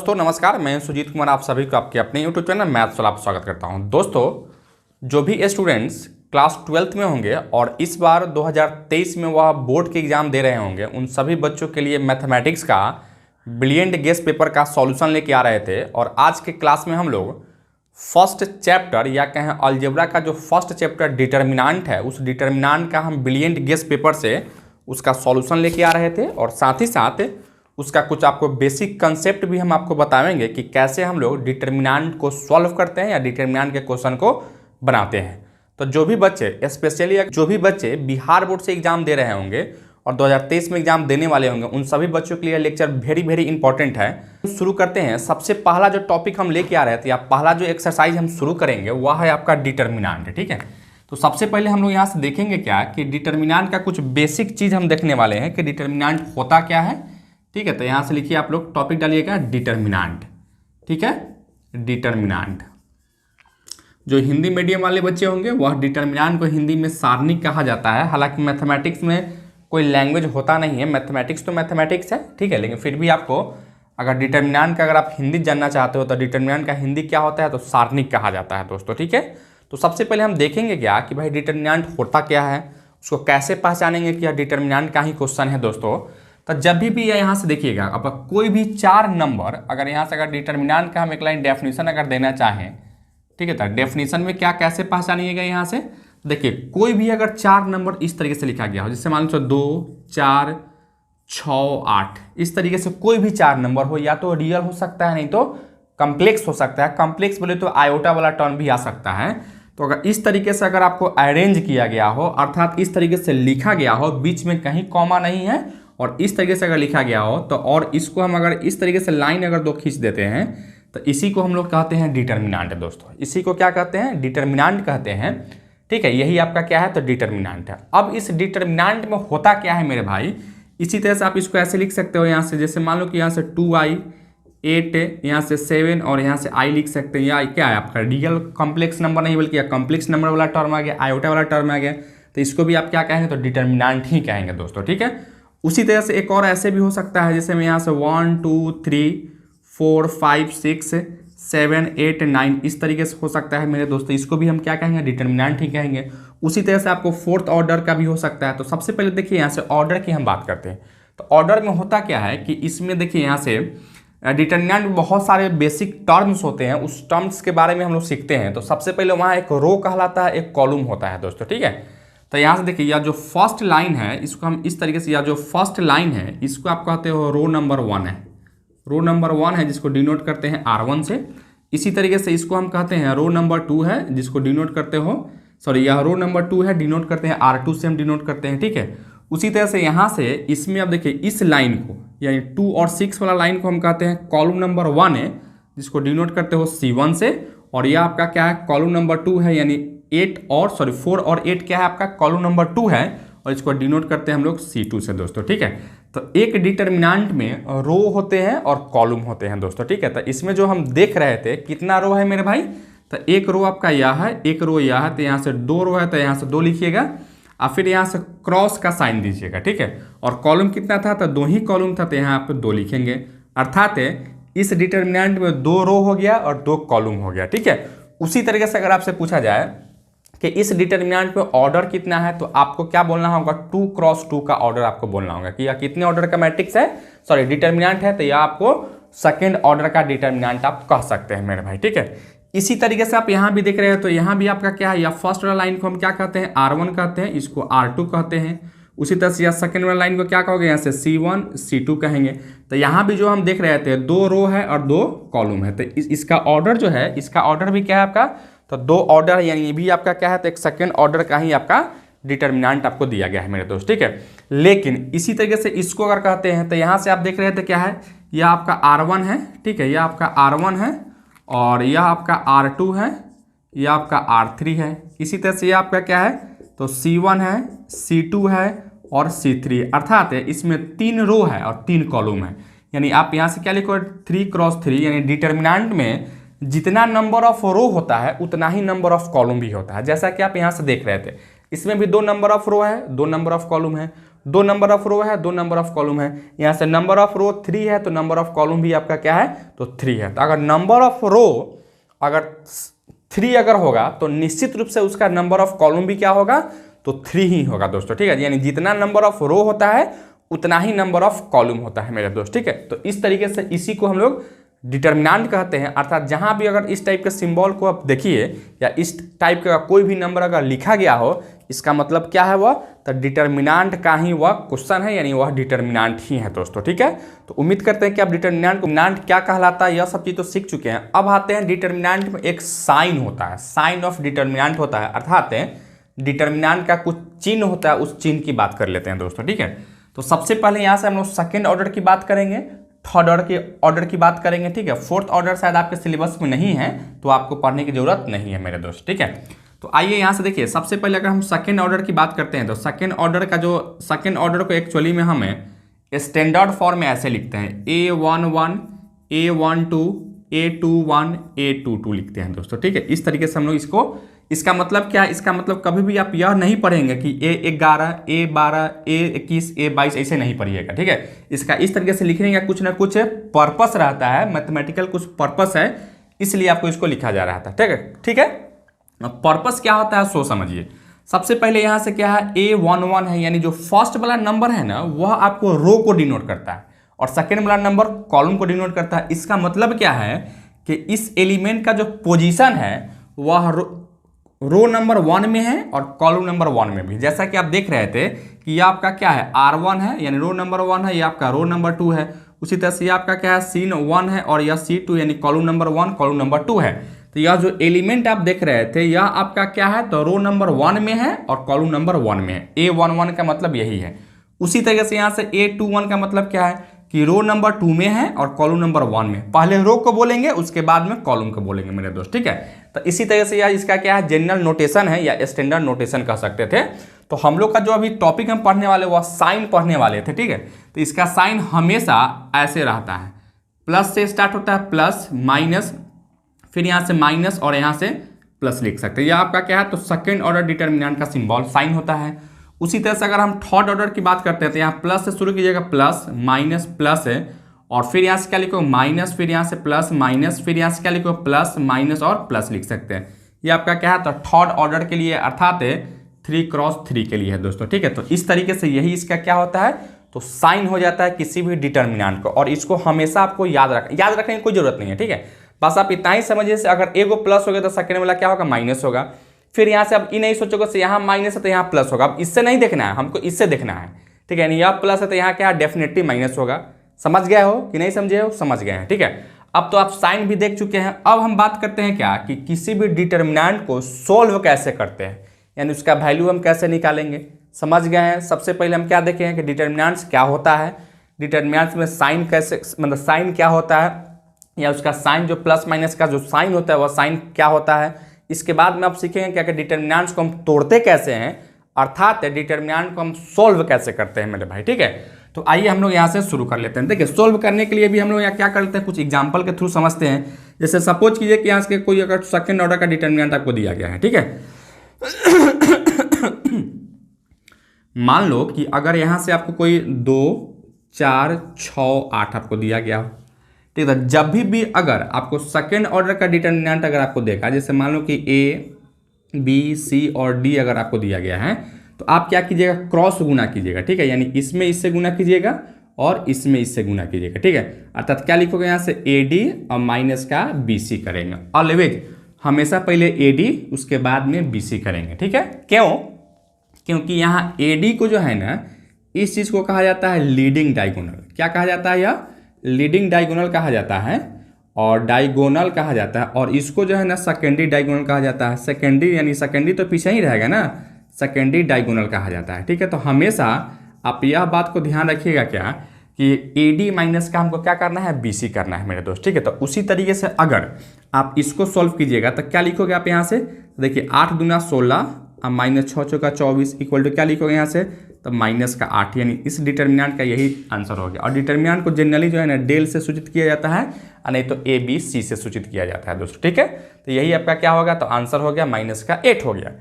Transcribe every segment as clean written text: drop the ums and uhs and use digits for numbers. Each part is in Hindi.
दोस्तों नमस्कार, मैं सुजीत कुमार आप सभी को आपके अपने यूट्यूब चैनल मैथ्स वाला स्वागत करता हूं। दोस्तों जो भी स्टूडेंट्स क्लास 12th में होंगे और इस बार 2023 में वह बोर्ड के एग्ज़ाम दे रहे होंगे, उन सभी बच्चों के लिए मैथमेटिक्स का ब्रिलियंट गेस पेपर का सॉल्यूशन लेके आ रहे थे। और आज के क्लास में हम लोग फर्स्ट चैप्टर या कहें अलजेब्रा का जो फर्स्ट चैप्टर डिटर्मिनेंट है, उस डिटर्मिनेंट का हम ब्रिलियंट गेस पेपर से उसका सॉल्यूशन लेके आ रहे थे। और साथ ही साथ उसका कुछ आपको बेसिक कंसेप्ट भी हम आपको बताएंगे कि कैसे हम लोग डिटर्मिनेंट को सॉल्व करते हैं या डिटर्मिनेंट के क्वेश्चन को बनाते हैं। तो जो भी बच्चे स्पेशली जो भी बच्चे बिहार बोर्ड से एग्जाम दे रहे होंगे और 2023 में एग्जाम देने वाले होंगे, उन सभी बच्चों के लिए लेक्चर वेरी इंपॉर्टेंट है। शुरू करते हैं। सबसे पहला जो टॉपिक हम लेके आ रहे थे या पहला जो एक्सरसाइज हम शुरू करेंगे वह है आपका डिटर्मिनेंट। ठीक है, तो सबसे पहले हम लोग यहाँ से देखेंगे क्या कि डिटर्मिनेंट का कुछ बेसिक चीज़ हम देखने वाले हैं कि डिटर्मिनेंट होता क्या है। ठीक है, तो यहाँ से लिखिए, आप लोग टॉपिक डालिएगा डिटर्मिनेंट। ठीक है, डिटर्मिनेंट। जो हिंदी मीडियम वाले बच्चे होंगे वह डिटर्मिनेंट को हिंदी में सारणी कहा जाता है। हालांकि मैथमेटिक्स में कोई लैंग्वेज होता नहीं है, मैथमेटिक्स तो मैथमेटिक्स है। ठीक है, लेकिन फिर भी आपको अगर डिटर्मिनेंट का अगर आप हिंदी जानना चाहते हो तो डिटर्मिनेंट का हिंदी क्या होता है, तो सारणी कहा जाता है दोस्तों। ठीक है, तो सबसे पहले हम देखेंगे क्या कि भाई डिटर्मिनेंट होता क्या है, उसको कैसे पहचानेंगे कि यह डिटर्मिनेंट का ही क्वेश्चन है दोस्तों। तो जब भी यहाँ से देखिएगा, अब कोई भी चार नंबर अगर यहाँ से अगर डिटर्मिनेंट का हम एक लाइन डेफिनेशन अगर देना चाहें, ठीक है, तो डेफिनेशन में क्या कैसे पहचानिएगा, यहाँ से देखिए कोई भी अगर चार नंबर इस तरीके से लिखा गया हो, जैसे मान लो 2, 4, 6, 8, इस तरीके से कोई भी चार नंबर हो, या तो रियल हो सकता है नहीं तो कम्प्लेक्स हो सकता है। कम्प्लेक्स बोले तो आयोटा वाला टर्म भी आ सकता है। तो अगर इस तरीके से अगर आपको अरेंज किया गया हो, अर्थात इस तरीके से लिखा गया हो, बीच में कहीं कॉमा नहीं है, और इस तरीके से अगर लिखा गया हो तो, और इसको हम अगर इस तरीके से लाइन अगर दो खींच देते हैं तो इसी को हम लोग कहते हैं डिटर्मिनेंट दोस्तों। इसी को क्या कहते हैं, डिटर्मिनेंट कहते हैं। ठीक है, यही आपका क्या है, तो डिटर्मिनेंट है। अब इस डिटर्मिनेंट में होता क्या है मेरे भाई, इसी तरह से आप इसको ऐसे लिख सकते हो यहाँ से, जैसे मान लो कि यहाँ से 2i, 8, यहाँ से 7 और यहाँ से i लिख सकते हैं। या क्या है आपका रियल कॉम्प्लेक्स नंबर नहीं बल्कि कॉम्प्लेक्स नंबर वाला टर्म आ गया, आयोटा वाला टर्म आ गया, तो इसको भी आप क्या कहेंगे, तो डिटर्मिनेंट ही कहेंगे दोस्तों। ठीक है, उसी तरह से एक और ऐसे भी हो सकता है, जैसे मैं यहाँ से 1, 2, 3, 4, 5, 6, 7, 8, 9 इस तरीके से हो सकता है मेरे दोस्तों। इसको भी हम क्या कहेंगे, डिटर्मिनेंट ही कहेंगे। उसी तरह से आपको फोर्थ ऑर्डर का भी हो सकता है। तो सबसे पहले देखिए यहाँ से ऑर्डर की हम बात करते हैं। तो ऑर्डर में होता क्या है कि इसमें देखिए यहाँ से डिटर्मिनेंट में बहुत सारे बेसिक टर्म्स होते हैं, उस टर्म्स के बारे में हम लोग सीखते हैं। तो सबसे पहले वहाँ एक रो कहलाता है, एक कॉलम होता है दोस्तों। ठीक है, तो यहाँ से देखिए, या जो फर्स्ट लाइन है इसको हम इस तरीके से, या जो फर्स्ट लाइन है इसको आप कहते हो रो नंबर 1 है, रो नंबर 1 है जिसको डिनोट करते हैं R1 से। इसी तरीके से इसको हम कहते हैं रो नंबर 2 है जिसको डिनोट करते हो, सॉरी यह रो नंबर 2 है, डिनोट करते हैं R2 से हम डिनोट करते हैं। ठीक है, उसी तरह से यहाँ से इसमें अब देखिए इस लाइन को यानी 2 और 6 वाला लाइन को हम कहते हैं कॉलम नंबर 1 है जिसको डिनोट करते हो C1 से। और यह आपका क्या है, कॉलम नंबर 2 है, यानी 4 और 8 क्या है आपका, कॉलम नंबर 2 है, और इसको डिनोट करते हैं हम लोग C2 से दोस्तों। ठीक है, तो एक डिटर्मिनेंट में रो होते हैं और कॉलम होते हैं दोस्तों। ठीक है, तो इसमें जो हम देख रहे थे कितना रो है मेरे भाई, तो एक रो आपका यह है, एक रो यह है, तो यहाँ से 2 रो है तो यहाँ से 2 लिखिएगा और फिर यहाँ से क्रॉस का साइन दीजिएगा। ठीक है, और कॉलम कितना था, तो 2 ही कॉलम था, तो यहाँ आप 2 लिखेंगे। अर्थात इस डिटर्मिनेंट में 2 रो हो गया और 2 कॉलम हो गया। ठीक है, उसी तरीके से अगर आपसे पूछा जाए कि इस डिटर्मिनेंट में ऑर्डर कितना है, तो आपको क्या बोलना होगा, 2 क्रॉस 2 का ऑर्डर आपको बोलना होगा कि यह कितने ऑर्डर का मैट्रिक्स है, सॉरी डिटर्मिनेंट है, तो यह आपको सेकंड ऑर्डर का डिटर्मिनेंट आप कह सकते हैं मेरे भाई। ठीक है, इसी तरीके से आप यहाँ भी देख रहे हो, तो यहाँ भी आपका क्या है, या फर्स्ट वाला लाइन को हम क्या कहते हैं, R1 कहते हैं, इसको R2 कहते हैं। उसी तरह से या सेकंड वाला लाइन को क्या कहोगे, यहाँ से C1, C2 कहेंगे। तो यहाँ भी जो हम देख रहे थे 2 रो है और 2 कॉलम है, तो इसका ऑर्डर जो है, इसका ऑर्डर भी क्या है आपका, तो 2 ऑर्डर, यानी ये भी आपका क्या है, तो एक सेकंड ऑर्डर का ही आपका डिटर्मिनेंट आपको दिया गया है मेरे दोस्त। ठीक है, लेकिन इसी तरीके से इसको अगर कहते हैं तो यहाँ से आप देख रहे थे क्या है, यह आपका R1 है। ठीक है, यह आपका R1 है और यह आपका R2 है, यह आपका R3 है। इसी तरह से यह आपका क्या है, तो C1 है, C2 है और C3। अर्थात इसमें 3 रो है और 3 कॉलम है, यानी आप यहाँ से क्या लिखो, 3 क्रॉस 3, यानी डिटर्मिनेंट में जितना नंबर ऑफ रो होता है उतना ही नंबर ऑफ कॉलम भी होता है। जैसा कि आप यहाँ से देख रहे थे, इसमें भी 2 नंबर ऑफ रो है, 2 नंबर ऑफ कॉलम है। 2 नंबर ऑफ रो है, 2 नंबर ऑफ कॉलम है। यहाँ से नंबर ऑफ रो 3 है तो नंबर ऑफ कॉलम भी आपका क्या है, तो 3 है। तो अगर नंबर ऑफ रो अगर 3 अगर होगा तो निश्चित रूप से उसका नंबर ऑफ कॉलम भी क्या होगा, तो 3 ही होगा दोस्तों, ठीक है। यानी जितना नंबर ऑफ रो होता है उतना ही नंबर ऑफ कॉलम होता है मेरे दोस्त, ठीक है। तो इस तरीके से इसी को हम लोग डिटर्मिनेंट कहते हैं, अर्थात जहां भी अगर इस टाइप के सिंबल को आप देखिए या इस टाइप का कोई भी नंबर अगर लिखा गया हो, इसका मतलब क्या है वह, तो डिटर्मिनेंट का ही वह क्वेश्चन है, यानी वह डिटर्मिनेंट ही है दोस्तों, ठीक है। तो उम्मीद करते हैं कि आप डिटर्मिनेंट क्या कहलाता है यह सब चीज़ तो सीख चुके हैं। अब आते हैं डिटर्मिनेंट में एक साइन होता है, साइन ऑफ डिटर्मिनेंट होता है, अर्थात डिटर्मिनेंट का कुछ चिन्ह होता है, उस चिन्ह की बात कर लेते हैं दोस्तों, ठीक है। तो सबसे पहले यहाँ से हम लोग सेकेंड ऑर्डर की बात करेंगे, थर्ड ऑर्डर की बात करेंगे, ठीक है। फोर्थ ऑर्डर शायद आपके सिलेबस में नहीं है तो आपको पढ़ने की जरूरत नहीं है मेरे दोस्त, ठीक है। तो आइए यहाँ से देखिए, सबसे पहले अगर हम सेकेंड ऑर्डर की बात करते हैं तो सेकेंड ऑर्डर का जो सेकेंड ऑर्डर को एक्चुअली में हमें स्टैंडर्ड फॉर्म में ऐसे लिखते हैं, A11 A12 A21 A22 लिखते हैं दोस्तों, ठीक है। इस तरीके से हम लोग इसको, इसका मतलब क्या है, इसका मतलब कभी भी आप यह नहीं पढ़ेंगे कि A11 A12 A21 A22 ऐसे नहीं पढ़िएगा, ठीक है। इसका इस तरीके से लिखने का कुछ ना कुछ पर्पस रहता है, मैथमेटिकल कुछ पर्पस है, इसलिए आपको इसको लिखा जा रहा था, ठीक है, ठीक है। पर्पस क्या होता है सो समझिए। सबसे पहले यहाँ से क्या है, A11 है, यानी जो फर्स्ट वाला नंबर है ना वह आपको रो को डिनोट करता है और सेकेंड वाला नंबर कॉलम को डिनोट करता है। इसका मतलब क्या है कि इस एलिमेंट का जो पोजीशन है वह रो नंबर 1 में है और कॉलम नंबर 1 में भी। जैसा कि आप देख रहे थे कि यह आपका क्या है, R1 है यानी रो नंबर 1 है, यह आपका रो नंबर 2 है। उसी तरह से यह आपका क्या है, C1 है और यह C2 यानी कॉलम नंबर 1 कॉलम नंबर 2 है। तो यह जो एलिमेंट आप देख रहे थे यह आपका क्या है, तो रो नंबर 1 में है और कॉलम नंबर 1 में है। A11 का मतलब यही है। उसी तरीके से यहाँ से A21 का मतलब क्या है कि रो नंबर 2 में है और कॉलम नंबर 1 में। पहले रो को बोलेंगे उसके बाद में कॉलम को बोलेंगे मेरे दोस्त, ठीक है। तो इसी तरह से यार इसका क्या है, जनरल नोटेशन है या स्टैंडर्ड नोटेशन कह सकते थे। तो हम लोग का जो अभी टॉपिक हम पढ़ने वाले वह साइन पढ़ने वाले थे, ठीक है। तो इसका साइन हमेशा ऐसे रहता है, प्लस से स्टार्ट होता है, प्लस माइनस, फिर यहाँ से माइनस और यहाँ से प्लस लिख सकते हैं। यह आपका क्या है, तो सेकेंड ऑर्डर डिटर्मिनेंट का सिंबल साइन होता है। उसी तरह से अगर हम थर्ड ऑर्डर की बात करते हैं तो यहाँ प्लस से शुरू कीजिएगा, प्लस माइनस प्लस है और फिर यहाँ से क्या लिखो माइनस, फिर यहाँ से प्लस माइनस, फिर यहाँ से क्या लिखो प्लस माइनस और प्लस लिख सकते हैं। ये आपका क्या है, तो थर्ड ऑर्डर के लिए अर्थात 3x3 के लिए है दोस्तों, ठीक है। तो इस तरीके से यही इसका क्या होता है, तो साइन हो जाता है किसी भी डिटर्मिनेंट को। और इसको हमेशा आपको याद रखने की कोई जरूरत नहीं है, ठीक है। बस आप इतना ही समझिए से अगर एगो प्लस हो गया तो सेकेंड वाला क्या होगा, माइनस होगा। फिर यहाँ से अब ये नहीं सोचोगे से यहाँ माइनस है तो यहाँ प्लस होगा। अब इससे नहीं देखना है हमको, इससे देखना है, ठीक है। यानी यह प्लस है तो यहाँ क्या है, डेफिनेटली माइनस होगा। समझ गए हो कि नहीं समझे हो, समझ गए हैं, ठीक है। अब तो आप साइन भी देख चुके हैं। अब हम बात करते हैं क्या कि किसी भी डिटर्मिनेंट को सोल्व कैसे करते हैं, यानी उसका वैल्यू हम कैसे निकालेंगे। समझ गए हैं। सबसे पहले हम क्या देखें कि डिटर्मिनेंट्स क्या होता है, डिटर्मिनेंट्स में साइन कैसे, मतलब साइन क्या होता है या उसका साइन जो प्लस माइनस का जो साइन होता है वह साइन क्या होता है। इसके बाद में आप सीखेंगे क्या कि डिटर्मिनेंट्स को हम तोड़ते कैसे हैं, अर्थात डिटर्मिनेंट को हम सोल्व कैसे करते हैं मेरे भाई, ठीक है। तो आइए हम लोग यहाँ से शुरू कर लेते हैं। देखिए सोल्व करने के लिए भी हम लोग यहाँ क्या करते हैं, कुछ एग्जांपल के थ्रू समझते हैं। जैसे सपोज कीजिए कि यहाँ से कोई अगर सेकंड ऑर्डर का डिटर्मिनेंट आपको दिया गया है, ठीक है। मान लो कि अगर यहाँ से आपको कोई 2 4 6 8 आपको दिया गया हो, ठीक है। जब भी अगर आपको सेकेंड ऑर्डर का डिटर्मिनेंट अगर आपको देखा, जैसे मान लो कि A B C और D अगर आपको दिया गया है तो आप क्या कीजिएगा, क्रॉस गुना कीजिएगा, ठीक है। यानी इसमें इससे गुना कीजिएगा और इसमें इससे गुना कीजिएगा, ठीक है। अर्थात क्या लिखोगे यहाँ से AD और माइनस का BC करेंगे। ऑलवेज हमेशा पहले AD उसके बाद में BC करेंगे, ठीक है। क्यों, क्योंकि यहाँ AD को जो है ना, इस चीज़ को कहा जाता है लीडिंग डायगोनल। क्या कहा जाता है, यह लीडिंग डायगोनल कहा जाता है और डायगोनल कहा जाता है। और इसको जो है ना सेकेंडरी डायगोनल कहा जाता है। सेकेंडरी यानी सेकेंडरी तो पीछे ही रहेगा ना, सेकेंडरी डायगोनल कहा जाता है, ठीक है। तो हमेशा आप यह बात को ध्यान रखिएगा क्या कि AD माइनस का हमको क्या करना है, BC करना है मेरे दोस्त, ठीक है। तो उसी तरीके से अगर आप इसको सॉल्व कीजिएगा तो क्या लिखोगे आप यहाँ से, देखिए 8 दूना 16 और माइनस 6 चौका 24 इक्वल टू क्या लिखोगे यहाँ से, तो माइनस का 8, यानी इस डिटर्मिनेंट का यही आंसर हो गया। और डिटर्मिनेंट को जनरली जो है ना डेल से सूचित किया जाता है और नहीं तो ABC से सूचित किया जाता है दोस्तों, ठीक है। तो यही आपका क्या होगा, तो आंसर हो गया माइनस का 8 हो गया।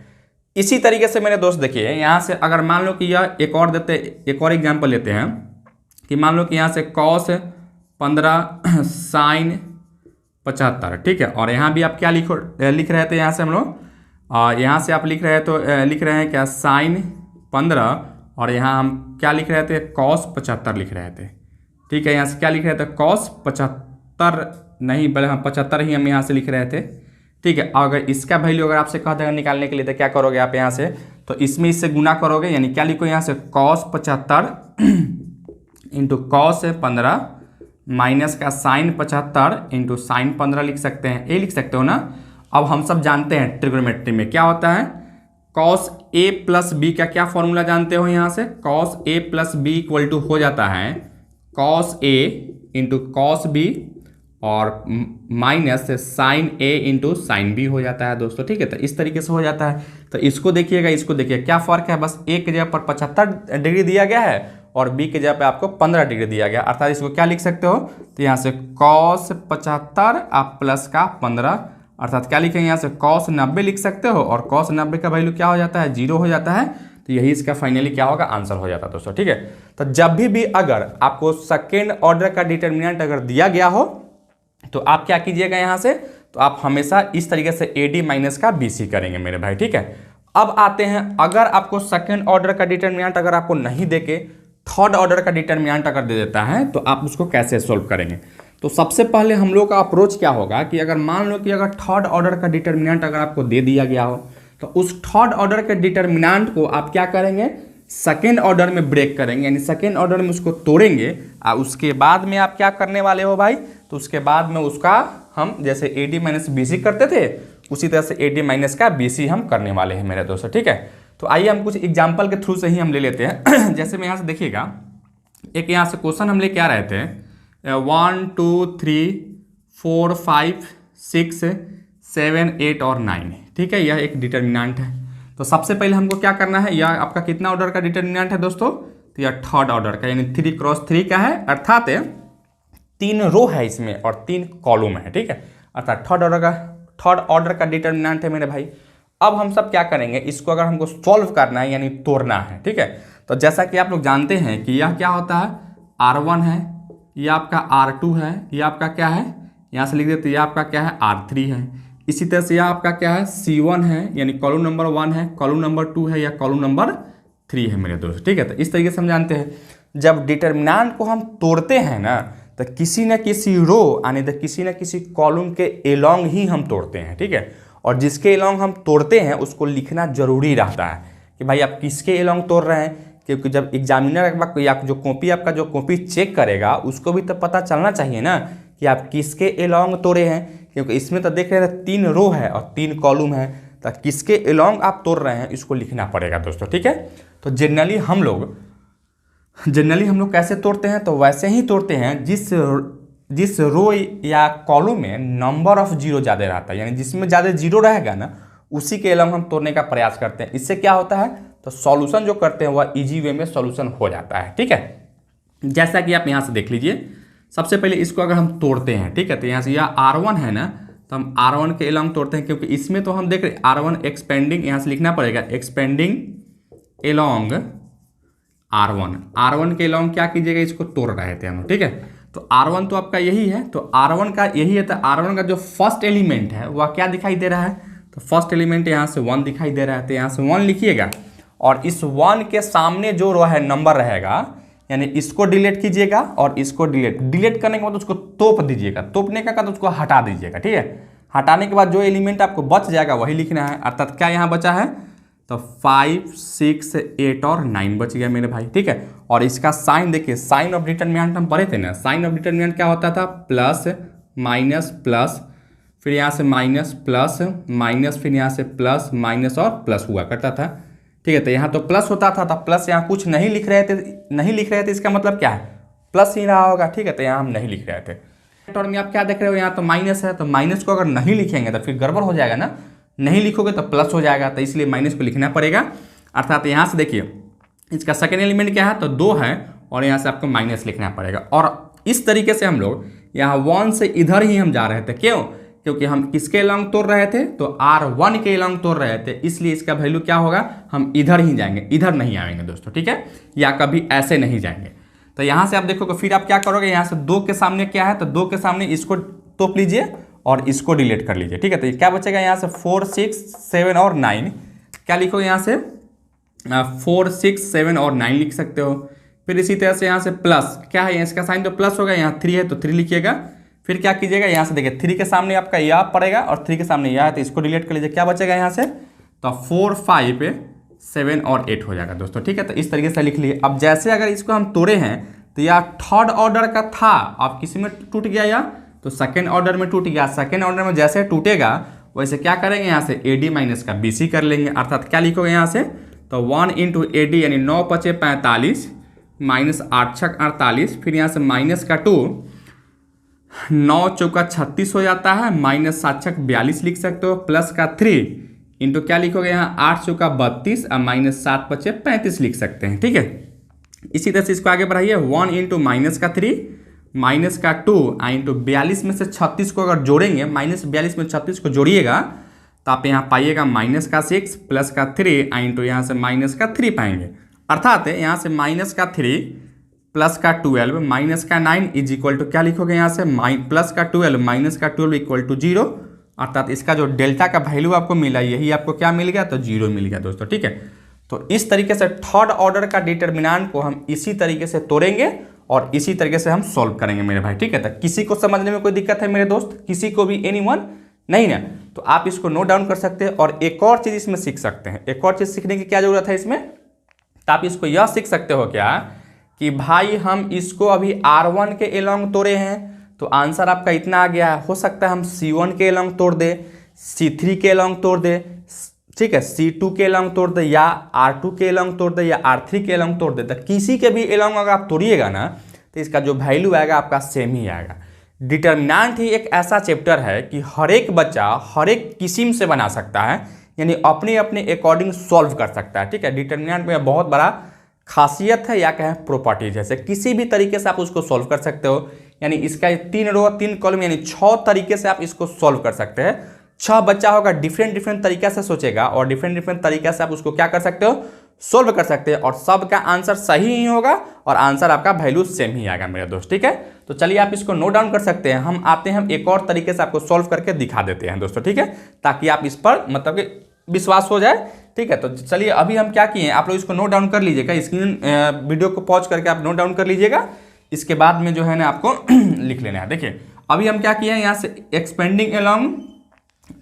इसी तरीके से मेरे दोस्त देखिए, यहाँ से अगर मान लो कि यह एक और एग्जाम्पल लेते हैं कि मान लो कि यहाँ से cos 15 साइन 75, ठीक है। और यहाँ भी आप क्या लिख रहे थे, यहाँ से हम लोग यहाँ से आप लिख रहे हैं क्या, साइन 15, और यहाँ हम क्या लिख रहे थे, cos 75 लिख रहे थे, ठीक है। यहाँ से क्या लिख रहे थे, cos 75 नहीं, बल्कि हम 75 ही हम यहाँ से लिख रहे थे, ठीक है। अगर इसका वैल्यू अगर आपसे कहा जाएगा निकालने के लिए तो क्या करोगे आप, यहाँ से तो इसमें इससे गुना करोगे, यानी क्या लिखो यहाँ से cos 75 इंटू cos 15 माइनस का साइन 75 इंटू साइन 15 लिख सकते हैं, ये लिख सकते हो ना। अब हम सब जानते हैं ट्रिग्नोमेट्री में क्या होता है, cos a प्लस बी का क्या फॉर्मूला जानते हो, यहाँ से cos a plus B equal to हो जाता है cos a into cos b और minus sine a into sine B हो जाता है दोस्तों, ठीक है। तो इस तरीके से हो जाता है। तो इसको देखिएगा, इसको देखिए क्या फ़र्क है, बस a की जगह पर 75 डिग्री दिया गया है और b की जगह पर आपको 15 डिग्री दिया गया, अर्थात इसको क्या लिख सकते हो, तो यहाँ से cos 75 आप प्लस का 15, अर्थात क्या लिखेंगे यहाँ से cos 90 लिख सकते हो, और cos 90 का वैल्यू क्या हो जाता है, 0 हो जाता है। तो यही इसका फाइनली क्या होगा, आंसर हो जाता है दोस्तों, ठीक है। तो जब भी अगर आपको सेकेंड ऑर्डर का डिटर्मिनेंट अगर दिया गया हो तो आप क्या कीजिएगा, यहाँ से तो आप हमेशा इस तरीके से AD माइनस का BC करेंगे मेरे भाई, ठीक है। अब आते हैं, अगर आपको सेकेंड ऑर्डर का डिटर्मिनेंट अगर आपको नहीं देके थर्ड ऑर्डर का डिटर्मिनेंट अगर दे देता है तो आप उसको कैसे सोल्व करेंगे। तो सबसे पहले हम लोग का अप्रोच क्या होगा कि अगर मान लो कि अगर थर्ड ऑर्डर का डिटर्मिनेंट अगर आपको दे दिया गया हो तो उस थर्ड ऑर्डर के डिटर्मिनेंट को आप क्या करेंगे, सेकेंड ऑर्डर में ब्रेक करेंगे, यानी सेकेंड ऑर्डर में उसको तोड़ेंगे। और उसके बाद में आप क्या करने वाले हो भाई, तो उसके बाद में उसका हम जैसे AD माइनस BC करते थे उसी तरह से AD माइनस का BC हम करने वाले हैं मेरे दोस्तों, ठीक है। तो आइए हम कुछ एग्जाम्पल के थ्रू से ही हम ले लेते हैं। जैसे मैं यहाँ से देखिएगा, एक यहाँ से क्वेश्चन हम लेके आ रहे थे 1 2 3 4 5 6 7 8 और 9, ठीक है। यह एक डिटर्मिनेंट है। तो सबसे पहले हमको क्या करना है, यह आपका कितना ऑर्डर का डिटर्मिनेंट है दोस्तों, तो यह थर्ड ऑर्डर का, यानी 3 क्रॉस 3 का है, अर्थात 3 रो है इसमें और 3 कॉलम है, ठीक है। अर्थात थर्ड ऑर्डर का डिटर्मिनेंट है मेरे भाई। अब हम सब क्या करेंगे, इसको अगर हमको सॉल्व करना है यानी तोड़ना है, ठीक है। तो जैसा कि आप लोग जानते हैं कि यह क्या होता है, R1 है, यह आपका R2 है, यह आपका क्या है, यहाँ से लिख देते, यह आपका क्या है, R3 है। इसी तरह से यह आपका क्या है, C1 है, यानी कॉलम नंबर 1 है, कॉलम नंबर 2 है या कॉलम नंबर 3 है मेरे दोस्त, ठीक है। तो इस तरीके से हम जानते हैं जब डिटर्मिनेंट को हम तोड़ते हैं ना तो किसी न किसी रो यानी तो किसी न किसी कॉलम के एलोंग ही हम तोड़ते हैं, ठीक है। और जिसके एलोंग हम तोड़ते हैं उसको लिखना जरूरी रहता है कि भाई आप किसके एलोंग तोड़ रहे हैं, क्योंकि जब एग्जामिनर या जो कॉपी चेक करेगा उसको भी तो पता चलना चाहिए ना कि आप किसके एलोंग तोड़े हैं, क्योंकि इसमें तो देख रहे हैं 3 रो है और 3 कॉलम है, तो किसके एलोंग आप तोड़ रहे हैं इसको लिखना पड़ेगा दोस्तों, ठीक है। तो जनरली हम लोग कैसे तोड़ते हैं, तो वैसे ही तोड़ते हैं जिस रो या कॉलम में नंबर ऑफ जीरो ज़्यादा रहता है, यानी जिसमें ज़्यादा जीरो रहेगा ना उसी के एलोंग हम तोड़ने का प्रयास करते हैं। इससे क्या होता है, तो सॉल्यूशन जो करते हैं वह इजी वे में सॉल्यूशन हो जाता है, ठीक है। जैसा कि आप यहाँ से देख लीजिए, सबसे पहले इसको अगर हम तोड़ते हैं, ठीक है, तो यहाँ से यह R1 है ना, तो हम R1 के एलोंग तोड़ते हैं, क्योंकि इसमें तो हम देख रहे R1 एक्सपेंडिंग, यहाँ से लिखना पड़ेगा एक्सपेंडिंग एलोंग R1 के एलोंग क्या कीजिएगा, इसको तोड़ रहे थे हम, ठीक है। तो R1 तो आपका यही है, तो R1 का यही है, तो R1 का जो फर्स्ट एलिमेंट है वह क्या दिखाई दे रहा है, तो फर्स्ट एलिमेंट यहाँ से 1 दिखाई दे रहा है, तो यहाँ से 1 लिखिएगा और इस 1 के सामने जो रो है नंबर रहेगा, यानी इसको डिलीट कीजिएगा और इसको डिलीट करने के बाद उसको तोप दीजिएगा, तोपने का उसको हटा दीजिएगा, ठीक है। हटाने के बाद जो एलिमेंट आपको बच जाएगा वही लिखना है, अर्थात क्या यहाँ बचा है, तो 5 6 8 और 9 बच गया मेरे भाई, ठीक है। और इसका साइन देखिए, साइन ऑफ डिटर्मिनेंट हम पढ़े थे ना, साइन ऑफ डिटर्मिनेंट क्या होता था, प्लस माइनस प्लस, फिर यहाँ से माइनस प्लस माइनस, फिर यहाँ से प्लस माइनस और प्लस हुआ करता था, ठीक है। तो यहाँ तो प्लस होता था, तो प्लस यहाँ कुछ नहीं लिख रहे थे, इसका मतलब क्या है, प्लस ही रहा होगा, ठीक है। तो यहाँ हम नहीं लिख रहे थे। और में आप क्या देख रहे हो, यहाँ तो माइनस है, तो माइनस को अगर नहीं लिखेंगे तो फिर गड़बड़ हो जाएगा ना, नहीं लिखोगे तो प्लस हो जाएगा, तो इसलिए माइनस को लिखना पड़ेगा। अर्थात यहाँ से देखिए इसका सेकेंड एलिमेंट क्या है, तो 2 है और यहाँ से आपको माइनस लिखना पड़ेगा। और इस तरीके से हम लोग यहाँ 1 से इधर ही हम जा रहे थे, क्यों, क्योंकि हम किसके अलॉन्ग तोड़ रहे थे, तो R1 के अलॉन्ग तोड़ रहे थे, इसलिए इसका वैल्यू क्या होगा, हम इधर ही जाएंगे, इधर नहीं आएंगे दोस्तों, ठीक है, या कभी ऐसे नहीं जाएंगे। तो यहाँ से आप देखोगे, फिर आप क्या करोगे, यहाँ से 2 के सामने क्या है, तो 2 के सामने इसको तोप लीजिए और इसको डिलीट कर लीजिए, ठीक है। तो ये क्या बचेगा यहाँ से 4, 6, 7 और 9, क्या लिखोगे यहाँ से 4, 6, 7 और 9 लिख सकते हो। फिर इसी तरह से यहाँ से प्लस क्या है, इसका साइन तो प्लस होगा, यहाँ 3 है तो 3 लिखिएगा। फिर क्या कीजिएगा, यहाँ से देखिए 3 के सामने आपका यह पड़ेगा और 3 के सामने यह है, तो इसको डिलीट कर लीजिए। क्या बचेगा यहाँ से, तो 4, 5, 7 और 8 हो जाएगा दोस्तों, ठीक है। तो इस तरीके से लिख लिए। अब जैसे अगर इसको हम तोड़े हैं तो यह थर्ड ऑर्डर का था, अब किसी में टूट गया या तो सेकेंड ऑर्डर में टूट गया। सेकेंड ऑर्डर में जैसे टूटेगा वैसे क्या करेंगे, यहाँ से AD माइनस का BC कर लेंगे, अर्थात क्या लिखोगे यहाँ से, तो 1 इंटू AD यानी 9 पचे 45 माइनस 8 छक 48, फिर यहाँ से माइनस का 2, 9 चौका 36 हो जाता है, माइनस 7 छक 42 लिख सकते हो, प्लस का 3 इंटू क्या लिखोगे यहाँ 8 चौका 32 और माइनस 7 पचे 35 लिख सकते हैं, ठीक है। इसी तरह से इसको आगे बढ़ाइए, 1 इंटू माइनस का 3 माइनस का 2 इंटू 42 में से 36 को अगर जोड़ेंगे, माइनस 42 में 36 को जोड़िएगा तो आप यहाँ पाइएगा माइनस का 6 प्लस का 3 इंटू यहाँ से माइनस का 3 पाएंगे, अर्थात यहाँ से माइनस का 3 प्लस का 12 माइनस का 9 इज इक्वल टू क्या लिखोगे यहाँ से प्लस का 12 माइनस का 12 इक्वल टू 0, अर्थात इसका जो डेल्टा का वैल्यू आपको मिला यही आपको क्या मिल गया, तो 0 मिल गया दोस्तों, ठीक है। तो इस तरीके से थर्ड ऑर्डर का डिटर्मिनेंट को हम इसी तरीके से तोड़ेंगे और इसी तरीके से हम सॉल्व करेंगे मेरे भाई, ठीक है। तो किसी को समझने में कोई दिक्कत है मेरे दोस्त, किसी को भी, एनीवन नहीं ना, तो आप इसको नोट डाउन कर सकते हैं। और एक और चीज़ इसमें सीख सकते हैं, एक और चीज़ सीखने की क्या जरूरत है इसमें, तो आप इसको यह सीख सकते हो क्या कि भाई हम इसको अभी R1 के अलॉन्ग तोड़े हैं तो आंसर आपका इतना आ गया है, हो सकता है हम C1 के अलॉन्ग तोड़ दे, C3 के अलॉन्ग तोड़ दे, ठीक है, C2 के अलॉन्ग तोड़ दे, या R2 के अलॉन्ग तोड़ दे, या R3 के अलॉन्ग तोड़ दे। तो किसी के भी अलॉन्ग अगर आप तोड़िएगा ना तो इसका जो वैल्यू आएगा आपका सेम ही आएगा। डिटर्मिनेंट ही एक ऐसा चैप्टर है कि हर एक बच्चा हर एक किस्म से बना सकता है, यानी अपने अपने अकॉर्डिंग सॉल्व कर सकता है, ठीक है। डिटर्मिनेंट में बहुत बड़ा खासियत है या कहें प्रॉपर्टीज है, किसी भी तरीके से आप उसको सॉल्व कर सकते हो। यानी इसका 3 रो 3 कॉलम यानी 6 तरीके से आप इसको सॉल्व कर सकते हैं। 6 बच्चा होगा, डिफरेंट तरीके से सोचेगा और डिफरेंट तरीके से आप उसको क्या कर सकते हो, सोल्व कर सकते हैं, और सबका आंसर सही ही होगा और आंसर आपका वैल्यू सेम ही आएगा मेरे दोस्त, ठीक है। तो चलिए आप इसको नोट डाउन कर सकते हैं। हम आते हैं, हम एक और तरीके से आपको सॉल्व करके दिखा देते हैं दोस्तों, ठीक है, ताकि आप इस पर मतलब कि विश्वास हो जाए, ठीक है। तो चलिए अभी हम क्या किए, आप लोग इसको नोट डाउन कर लीजिएगा, स्क्रीन वीडियो को पॉज करके आप नोट डाउन कर लीजिएगा, इसके बाद में जो है ना आपको लिख लेना है। देखिए अभी हम क्या किए हैं, यहाँ से एक्सपेंडिंग अलॉन्ग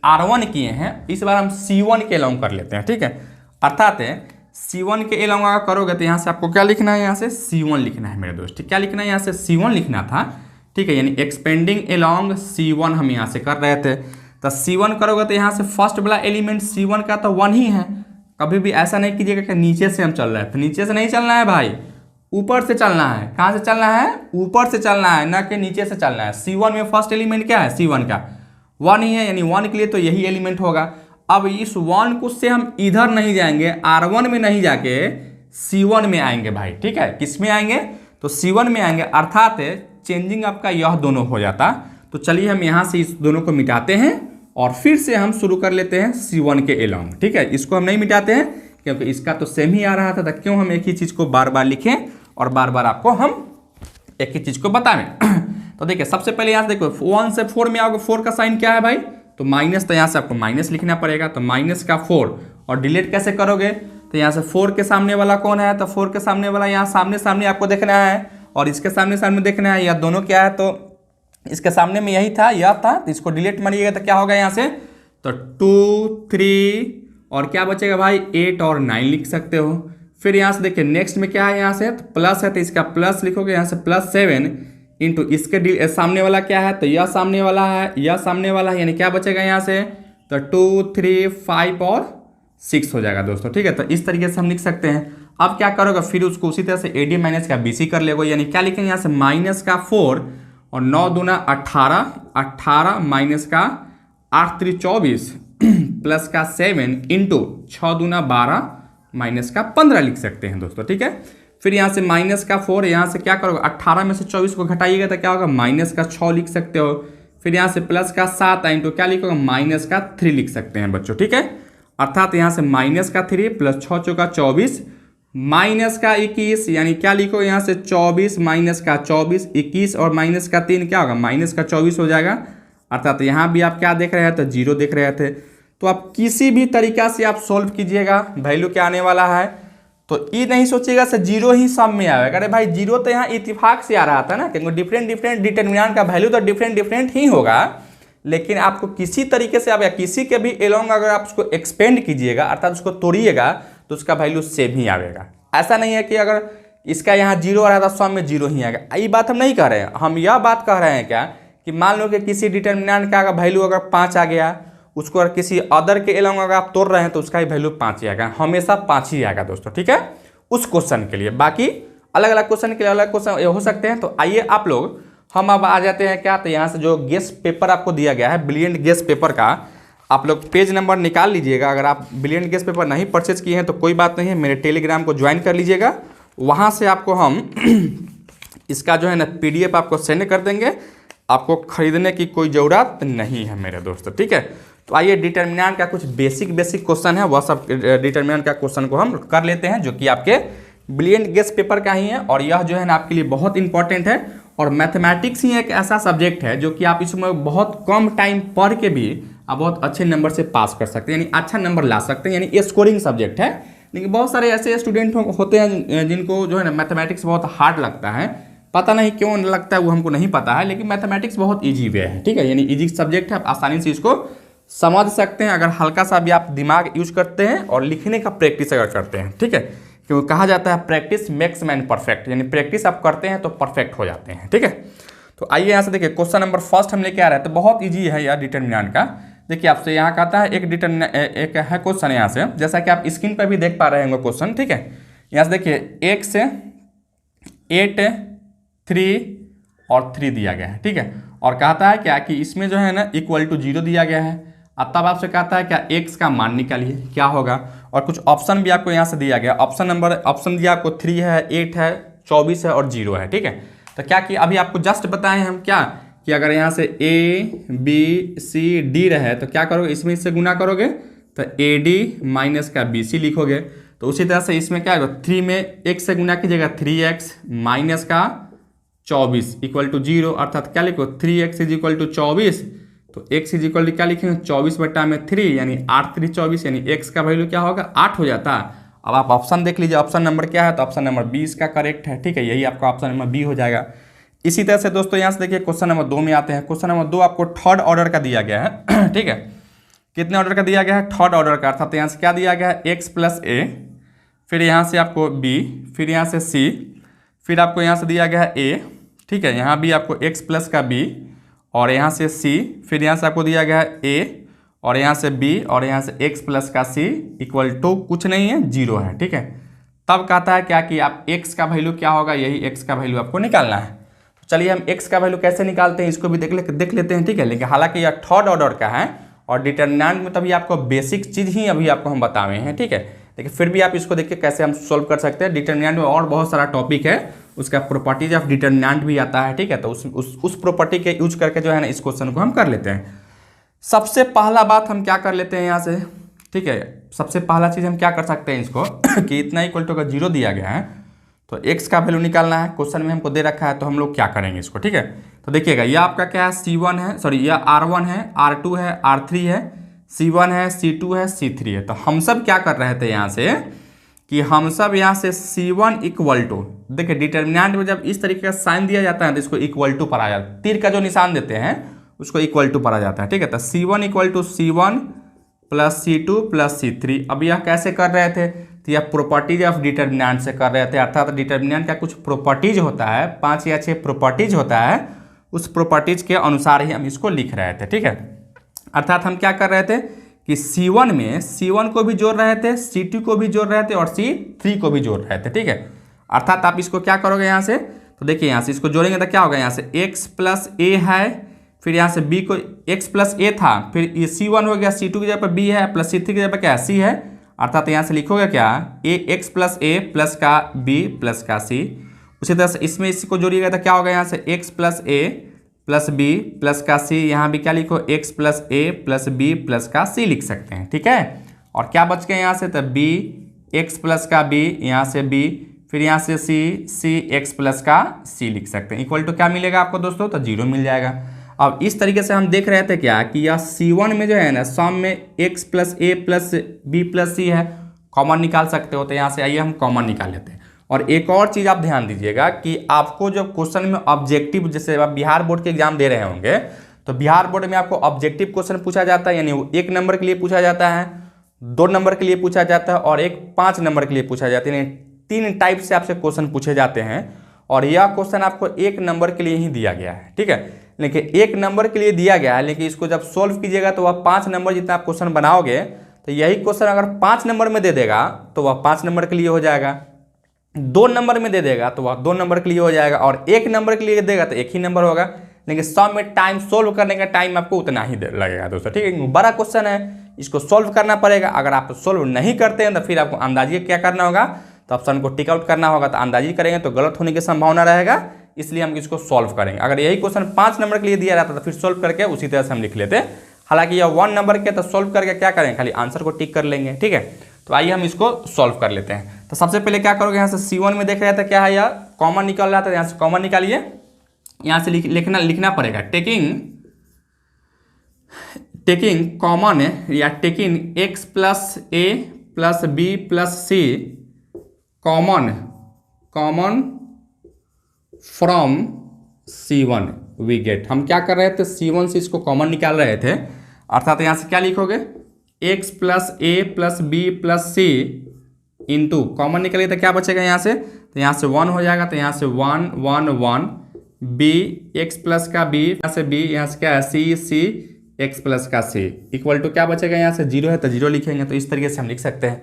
R1 किए हैं, इस बार हम C1 के अलॉन्ग कर लेते हैं, ठीक है। अर्थात C1 के अलॉन्ग अगर करोगे तो यहाँ से आपको क्या लिखना है, यहाँ से C1 लिखना है मेरे दोस्त, ठीक, क्या लिखना है, यहाँ से C1 लिखना था, ठीक है। यानी एक्सपेंडिंग अलॉन्ग C1 हम यहाँ से कर रहे थे, तो C1 करोगे तो यहाँ से फर्स्ट वाला एलिमेंट C1 का तो 1 ही है। कभी भी ऐसा नहीं कीजिएगा कि नीचे से हम चल रहे हैं, तो नीचे से नहीं चलना है भाई, ऊपर से चलना है। कहाँ से चलना है, ऊपर से चलना है, ना कि नीचे से चलना है। C1 में फर्स्ट एलिमेंट क्या है, C1 का 1 ही है, यानी 1 के लिए तो यही एलिमेंट होगा। अब इस 1 को से हम इधर नहीं जाएंगे, R1 में नहीं जाके C1 में आएंगे भाई, ठीक है। किस में आएंगे, तो C1 में आएंगे, अर्थात चेंजिंग आपका यह दोनों हो जाता। तो चलिए हम यहाँ से इस दोनों को मिटाते हैं और फिर से हम शुरू कर लेते हैं C1 के अलॉन्ग, ठीक है। इसको हम नहीं मिटाते हैं क्योंकि इसका तो सेम ही आ रहा था, तो क्यों हम एक ही चीज़ को बार बार लिखें और बार बार आपको हम एक ही चीज़ को बताएं। तो देखिए सबसे पहले यहाँ से देखो 1 से 4 में आओगे, 4 का साइन क्या है भाई, तो माइनस, तो यहाँ से आपको माइनस लिखना पड़ेगा, तो माइनस का 4। और डिलीट कैसे करोगे, तो यहाँ से 4 के सामने वाला कौन है, तो 4 के सामने वाला यहाँ सामने सामने आपको देखना है और इसके सामने सामने देखना है, या दोनों क्या है, तो इसके सामने में यही था, यह था, तो इसको डिलीट मारिएगा तो क्या होगा यहाँ से, तो 2, 3 और क्या बचेगा भाई 8 और 9 लिख सकते हो। फिर यहाँ से देखिए नेक्स्ट में क्या है, यहाँ से तो प्लस है, तो इसका प्लस लिखोगे, यहाँ से +7 इंटू इसके सामने वाला क्या है, तो यह सामने वाला है, यह सामने वाला है, यानी क्या बचेगा यहाँ से, तो 2, 3, 5 और 6 हो जाएगा दोस्तों, ठीक है। तो इस तरीके से हम लिख सकते हैं। अब क्या करोगे, फिर उसको उसी तरह से AD माइनस का BC कर लेगो, यानी क्या लिखेंगे यहाँ से माइनस का 4 और 9 दूना 18, 18 माइनस का 8 3 24 प्लस का 7 इंटू 6 दूना 12 माइनस का 15 लिख सकते हैं दोस्तों, ठीक है। फिर यहाँ से माइनस का 4, यहाँ से क्या करोगे 18 में से 24 को घटाइएगा तो क्या होगा, माइनस का 6 लिख सकते हो। फिर यहाँ से प्लस का 7 इंटू क्या लिखोगे माइनस का 3 लिख सकते हैं बच्चों, ठीक है। अर्थात यहाँ से माइनस का 3 प्लस 6 चौका 24 माइनस का 21, यानी क्या लिखो यहाँ से 24 माइनस का 24 21 और माइनस का 3 क्या होगा माइनस का 24 हो जाएगा। अर्थात यहाँ भी आप क्या देख रहे हैं तो जीरो देख रहे थे। तो आप किसी भी तरीका से आप सोल्व कीजिएगा, वैल्यू क्या आने वाला है तो ये नहीं सोचिएगा सर जीरो ही सब में आएगा। अरे भाई जीरो तो यहाँ इत्तेफाक से आ रहा था ना, क्योंकि डिफरेंट डिफरेंट डिटर्मिनेंट का वैल्यू तो डिफरेंट डिफरेंट ही होगा, लेकिन आपको किसी तरीके से आप या किसी के भी एलोंग अगर आप उसको एक्सपेंड कीजिएगा अर्थात उसको तोड़िएगा तो उसका वैल्यू सेम ही आएगा। ऐसा नहीं है कि अगर इसका यहाँ जीरो आ रहा था सब में जीरो ही आएगा, ये बात हम नहीं कह रहे हैं। हम यह बात कह रहे हैं क्या कि मान लो कि किसी डिटर्मिनेंट का वैल्यू अगर 5 आ गया, उसको अगर किसी अदर के एलोंग अगर आप तोड़ रहे हैं तो उसका ही वैल्यू 5 ही आएगा, हमेशा 5 ही आएगा दोस्तों, ठीक है। उस क्वेश्चन के लिए, बाकी अलग अलग क्वेश्चन के लिए अलग क्वेश्चन हो सकते हैं। तो आइए आप लोग हम अब आ जाते हैं क्या, तो यहाँ से जो गेस पेपर आपको दिया गया है ब्रिलियंट गेस पेपर का, आप लोग पेज नंबर निकाल लीजिएगा। अगर आप ब्रिलियंट गेस पेपर नहीं परचेज किए हैं तो कोई बात नहीं है, मेरे टेलीग्राम को ज्वाइन कर लीजिएगा, वहाँ से आपको हम इसका जो है ना PDF आपको सेंड कर देंगे, आपको खरीदने की कोई ज़रूरत नहीं है मेरे दोस्तों, ठीक है। तो आइए डिटर्मिनेंट का कुछ बेसिक क्वेश्चन है, वह सब डिटर्मिनेंट का क्वेश्चन को हम कर लेते हैं, जो कि आपके ब्रिलियंट गेस पेपर का ही है। और यह जो है ना आपके लिए बहुत इंपॉर्टेंट है, और मैथमेटिक्स ही एक ऐसा सब्जेक्ट है जो कि आप इसमें बहुत कम टाइम पढ़ के भी आप बहुत अच्छे नंबर से पास कर सकते हैं, यानी अच्छा नंबर ला सकते हैं, यानी स्कोरिंग सब्जेक्ट है। लेकिन बहुत सारे ऐसे स्टूडेंट होते हैं जिनको जो है ना मैथमेटिक्स बहुत हार्ड लगता है, पता नहीं क्यों लगता है वो हमको नहीं पता है, लेकिन मैथमेटिक्स बहुत ईजी वे है, ठीक है, यानी ईजी सब्जेक्ट है, आप आसानी से इसको समझ सकते हैं अगर हल्का सा भी आप दिमाग यूज करते हैं और लिखने का प्रैक्टिस अगर करते हैं, ठीक है। क्योंकि कहा जाता है प्रैक्टिस मेक्स मैन परफेक्ट, यानी प्रैक्टिस आप करते हैं तो परफेक्ट हो जाते हैं, ठीक है। तो आइए यहाँ से देखिए क्वेश्चन नंबर फर्स्ट हम लेके आ रहे हैं, तो बहुत ईजी है यार डिटर्मिनेंट का। देखिए आपसे यहाँ कहता है एक है क्वेश्चन यहाँ से, जैसा कि आप स्क्रीन पर भी देख पा रहे होंगे क्वेश्चन, ठीक है। यहाँ से देखिए 1 से 8 3 और 3 दिया गया है, ठीक है। और कहता है क्या कि इसमें जो है ना इक्वल टू 0 दिया गया है। अब तब आपसे कहता है क्या x का मान निकालिए, क्या होगा। और कुछ ऑप्शन भी आपको यहाँ से दिया गया, ऑप्शन दिया आपको 3 है 8 है 24 है और 0 है, ठीक है। तो क्या कि अभी आपको जस्ट बताएं हम क्या कि अगर यहाँ से A B C D रहे तो क्या करोगे, इसमें इससे गुना करोगे तो AD माइनस का BC लिखोगे। तो उसी तरह से इसमें क्या होगा 3 में x से गुना कीजिएगा 3x माइनस का 24 इक्वल टू 0, अर्थात क्या लिखो 3x इज इक्वल टू 24। तो x इज इक्वल टू क्या लिखेंगे 24/3 यानी 8 3 24, यानी x का वैल्यू क्या होगा 8 हो जाता है। अब आप ऑप्शन देख लीजिए, ऑप्शन नंबर क्या है, तो ऑप्शन नंबर 20 का करेक्ट है, ठीक है, यही आपका ऑप्शन नंबर बी हो जाएगा। इसी तरह से दोस्तों यहाँ से देखिए क्वेश्चन नंबर 2 में आते हैं। क्वेश्चन नंबर 2 आपको थर्ड ऑर्डर का दिया गया है, ठीक है। कितने ऑर्डर का दिया गया है, थर्ड ऑर्डर का, अर्थात यहाँ से क्या दिया गया है x + a, फिर यहाँ से आपको b, फिर यहाँ से c, फिर आपको यहाँ से दिया गया है a, ठीक है, यहाँ भी आपको x प्लस का b और यहाँ से c, फिर यहाँ से आपको दिया गया है a और यहाँ से b और यहाँ से x प्लस का c इक्वल टू कुछ नहीं है 0 है, ठीक है। तब कहता है क्या कि आप x का वैल्यू क्या होगा, यही x का वैल्यू आपको निकालना है। तो चलिए हम x का वैल्यू कैसे निकालते हैं इसको भी देख लेते हैं, ठीक है। लेकिन हालांकि यह थर्ड ऑर्डर का है और डिटर्मिनेंट में तभी आपको बेसिक चीज़ ही अभी आपको हम बताए हैं, ठीक है। लेकिन फिर भी आप इसको देखिए कैसे हम सोल्व कर सकते हैं। डिटर्मिनेंट में और बहुत सारा टॉपिक है, उसका प्रॉपर्टीज ऑफ डिटर्मिनेंट भी आता है, ठीक है। तो उस प्रॉपर्टी के यूज करके जो है ना इस क्वेश्चन को हम कर लेते हैं। सबसे पहला बात हम क्या कर लेते हैं यहाँ से, ठीक है, सबसे पहला चीज़ हम क्या कर सकते हैं इसको कि इतना इक्वल टू अगर 0 दिया गया है तो x का वैल्यू निकालना है, क्वेश्चन में हमको दे रखा है, तो हम लोग क्या करेंगे इसको, ठीक है। तो देखिएगा यह आपका क्या है C1 है, सॉरी यह R1 है, R2 है, R3 है, C1 है, C2 है, C3 है। तो हम सब क्या कर रहे थे यहाँ से कि हम सब यहाँ से C1 इक्वल टू, देखिए डिटर्मिनेंट में जब इस तरीके का साइन दिया जाता है तो इसको इक्वल टू पर आ जाता है, तीर का जो निशान देते हैं उसको इक्वल टू पर आ जाता है, ठीक है। तो C1 equal to C1 plus C2 plus C3। अब यह कैसे कर रहे थे, तो यह प्रॉपर्टीज ऑफ डिटर्मिनेंट से कर रहे थे, अर्थात डिटर्मिनेंट का कुछ प्रॉपर्टीज होता है, 5 या 6 प्रॉपर्टीज होता है, उस प्रॉपर्टीज के अनुसार ही हम इसको लिख रहे थे, ठीक है। अर्थात हम क्या कर रहे थे कि C1 में C1 को भी जोड़ रहे थे, C2 को भी जोड़ रहे थे और C3 को भी जोड़ रहे थे, ठीक है। अर्थात आप इसको क्या करोगे यहाँ से, तो देखिए यहाँ से इसको जोड़ेंगे तो क्या होगा, यहाँ से x प्लस a है, फिर यहाँ से b को x प्लस a था, फिर ये C1 हो गया, C2 की जगह पर b है, प्लस C3 की जगह पर क्या है c है, अर्थात यहाँ से लिखोगे क्या x प्लस a प्लस का b प्लस का c। उसी तरह से इसमें इसको जोड़िएगा तो क्या होगा, यहाँ से x plus a plus B plus का सी, यहाँ भी क्या लिखो X plus A plus B plus का सी लिख सकते हैं, ठीक है। और क्या बच गया यहाँ से, तो बी एक्स प्लस का बी, यहाँ से बी, फिर यहाँ से सी एक्स प्लस का सी लिख सकते हैं। इक्वल टू क्या मिलेगा आपको दोस्तों, तो 0 मिल जाएगा। अब इस तरीके से हम देख रहे थे क्या कि यह C1 में जो है ना सम में x plus A plus B plus सी है, कॉमन निकाल सकते हो। तो यहाँ से आइए हम कॉमन निकाल लेते हैं। और एक और चीज़ आप ध्यान दीजिएगा कि आपको जब क्वेश्चन में ऑब्जेक्टिव, जैसे आप बिहार बोर्ड के एग्जाम दे रहे होंगे तो बिहार बोर्ड में आपको ऑब्जेक्टिव क्वेश्चन पूछा जाता है, यानी वो 1 नंबर के लिए पूछा जाता है, 2 नंबर के लिए पूछा जाता है और एक 5 नंबर के लिए पूछा जाता है, यानी 3 टाइप से आपसे क्वेश्चन पूछे जाते हैं। और यह क्वेश्चन आपको 1 नंबर के लिए ही दिया गया है, ठीक है। लेकिन 1 नंबर के लिए दिया गया है, लेकिन इसको जब सोल्व कीजिएगा तो वह 5 नंबर जितना आप क्वेश्चन बनाओगे, तो यही क्वेश्चन अगर 5 नंबर में दे देगा तो वह 5 नंबर के लिए हो जाएगा, 2 नंबर में दे देगा तो वह 2 नंबर के लिए हो जाएगा, और 1 नंबर के लिए देगा तो 1 ही नंबर होगा। लेकिन सम में टाइम, सोल्व करने का टाइम आपको उतना ही लगेगा दोस्तों, ठीक है। बड़ा क्वेश्चन है, इसको सोल्व करना पड़ेगा। अगर आप सोल्व नहीं करते हैं तो फिर आपको अंदाजिए क्या करना होगा, तो ऑप्शन को टिक आउट करना होगा। तो अंदाजी करेंगे तो गलत होने की संभावना रहेगा, इसलिए हम इसको सॉल्व करेंगे। अगर यही क्वेश्चन 5 नंबर के लिए दिया रहता तो फिर सॉल्व करके उसी तरह से हम लिख लेते। हालांकि यह 1 नंबर के, तो सॉल्व करके क्या करेंगे, खाली आंसर को टिक कर लेंगे, ठीक है। तो आइए हम इसको सॉल्व कर लेते हैं। तो सबसे पहले क्या करोगे, यहाँ से C1 में देख रहे थे क्या है, यह कॉमन निकल रहा था, यहाँ से कॉमन निकालिए। यहाँ से लिखना पड़ेगा टेकिंग कॉमन या taking x plus A plus B plus C common from C1 we get. हम क्या कर रहे थे, C1 से इसको कॉमन निकाल रहे थे, अर्थात यहाँ से क्या लिखोगे, x plus A plus B plus C into common निकलिए तो क्या बचेगा यहाँ से, तो यहाँ से 1 हो जाएगा, तो यहाँ से 1 1 1 बी एक्स प्लस का बी, यहाँ से बी, यहाँ से क्या है सी एक्स प्लस का सी इक्वल टू क्या बचेगा, यहाँ से 0 है तो 0 लिखेंगे। तो इस तरीके से हम लिख सकते हैं।